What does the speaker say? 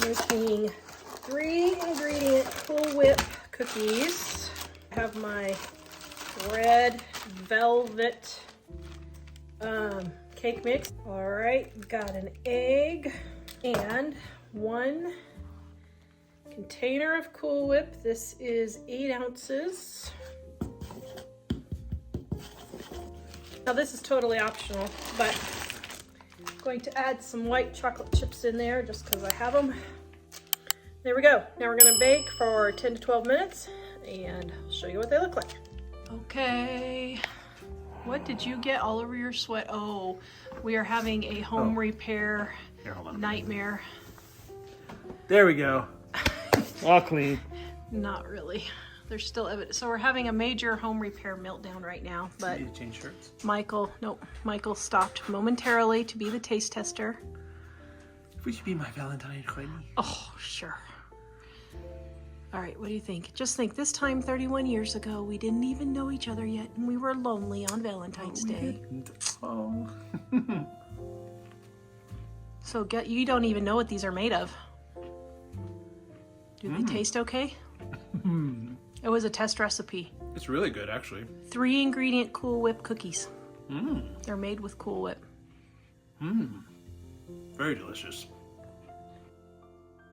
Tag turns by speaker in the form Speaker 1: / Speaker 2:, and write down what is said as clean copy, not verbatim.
Speaker 1: making 3-ingredient Cool Whip cookies. I have my red velvet cake mix. All right, got an egg and 1 container of Cool Whip. This is 8 ounces. Now this is totally optional, but I'm going to add some white chocolate chips in there just because I have them. There we go. Now we're gonna bake for 10 to 12 minutes and I'll show you what they look like. Okay, what did you get all over your sweat? Oh, we are having a home repair nightmare.
Speaker 2: There we go. All clean.
Speaker 1: Not really. There's still evidence. So we're having a major home repair meltdown right now, but
Speaker 2: You need to change shirts.
Speaker 1: Michael stopped momentarily to be the taste tester.
Speaker 2: Would you be my Valentine, Courtney?
Speaker 1: Oh, sure. All right, what do you think? Just think, this time 31 years ago, we didn't even know each other yet, and we were lonely on Valentine's Day.
Speaker 2: Oh.
Speaker 1: So you don't even know what these are made of. Do they taste okay? It was a test recipe.
Speaker 2: It's really good, actually.
Speaker 1: 3-ingredient Cool Whip cookies. They're made with Cool Whip.
Speaker 2: Very delicious.